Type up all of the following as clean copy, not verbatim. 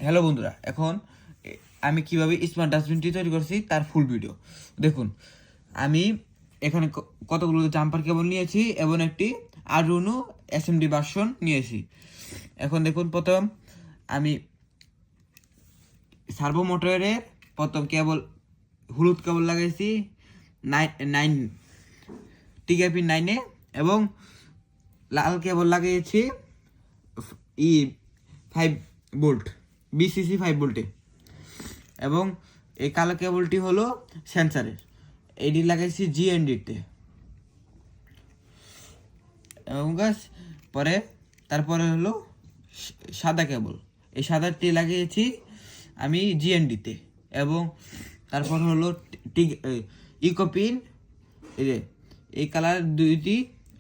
Hello বন্ধুরা, এখন আমি কিভাবে স্মার্ট ডাস্টবিনটি তৈরি করছি তার ফুল ভিডিও দেখুন। আমি এখানে কতগুলো জাম্পার কেবল নিয়েছি এবং একটি আরডুইনো এসএমডি ভার্সন নিয়েছি। এখন দেখুন, প্রথম আমি সার্ভো মোটরের প্রথম কেবল হলুদ কেবল লাগাইছি 9 টিকেপি 9-এ এবং লাল কেবল লাগিয়েছি 5 ভোল্ট বিসিসি 5 ভোল্টে এবং এই কালো কেবলটি হলো সেন্সারের, এটি লাগাইছি জিএনডিতে এবং তারপরে হলো সাদা কেবল, এই সাদাটি লাগিয়েছি আমি জিএনডিতে এবং তারপর হলো ইকোপিন এই কালার দুইটি,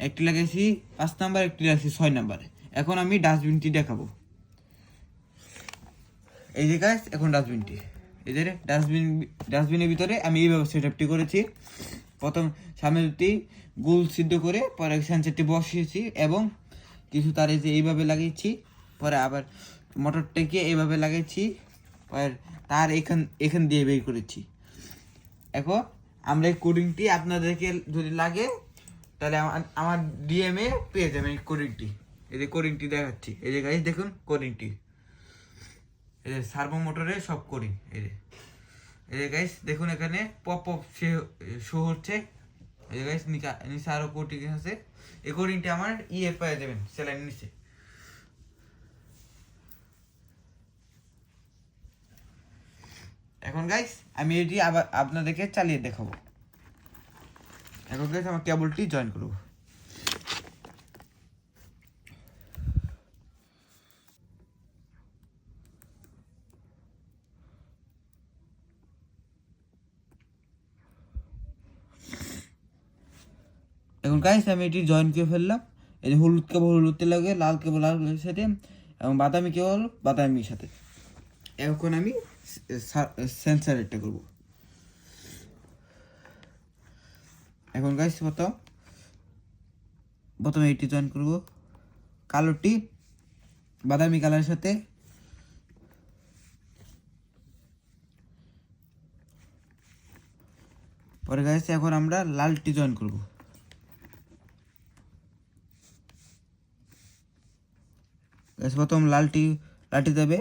একটি লাগাইছি 5 নাম্বার, একটি লাগাইছি 6 নাম্বারে। এখন আমি ডাস্টবিনটি দেখাবো। এই যে গাইস, এখন ডাস্টবিনটি এদের ডাস্টবিনের ভিতরে আমি এইভাবে সেটআপটি করেছি। প্রথম সামনে দুটি গোল সিদ্ধ করে পরে সেন্সারটি বসিয়েছি এবং কিছু তার এই যে এইভাবে লাগিয়েছি, পরে আবার মোটরটাকে এইভাবে লাগিয়েছি, পরে তার এখান দিয়ে বের করেছি। এখন আমরা এই কোডিংটি আপনাদেরকে যদি লাগে তাহলে আমার ডিএমএ পেয়ে যাবেন এই কোডিংটি। এই যে কোডিংটি দেখাচ্ছি, এই যে গাইস দেখুন কোডিংটি, এই যে সার্ভো মোটরের সব কোডিং। এই যে গাইস দেখুন, এখানে পপ শো হচ্ছে। এই যে গাইস নিচে আরো কোডিং আছে, এই কোডিংটি আমার পেয়ে যাবেন সেলাইন নিচে। এখন গাইস আমি এটি আবার আপনাদেরকে চালিয়ে দেখাবো। এখন গাইস আমার কেবলটি জয়েন করব। এখন গাইস আমি এটি জয়েন করে ফেললাম। এই যে হলুদ কেবল হলুদতে লাগে, লাল কেবল লাল সাথে এবং বাদামি কেবল বাদামির সাথে। এখন আমি সেন্সারেরটা করব। এখন গাইস প্রথমে এটি জয়েন করব, কালোটি বাদামি কালারের সাথে, পরে গাইস এখন আমরা লালটি জয়েন করব। প্রথম লালটি যাবে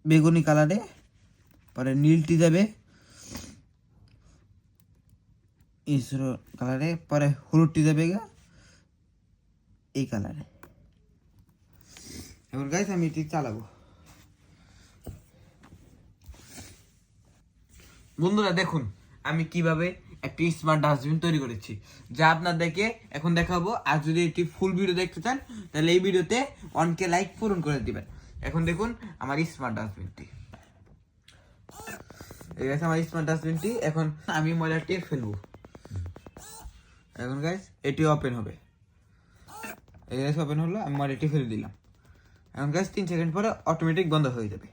বেগুনি কালারে, পরে নীলটি যাবে ইসরো কালারে, পরে হলুদটি যাবে এই কালারে। এবার গাইস আমি এটি চালাবো। বন্ধুরা দেখুন আমি কিভাবে একটি স্মার্ট ডাস্টবিন তৈরি করেছি, যা আপনাদেরকে এখন দেখাবো। আর যদি এটি ফুল ভিডিও দেখতে চান তাহলে এই ভিডিওতে 1K লাইক পূরণ করে দিবেন। এখন দেখুন আমার স্মার্ট ডাস্টবিনটি, এই গেছে আমার স্মার্ট ডাস্টবিনটি। এখন আমি ময়লাটি ফেলবো। এখন গাইস এটি ওপেন হবে, এই গাইস ওপেন হলো, আমি ময়লাটি ফেলে দিলাম। এখন গাইস 3 সেকেন্ড পরে অটোমেটিক বন্ধ হয়ে যাবে।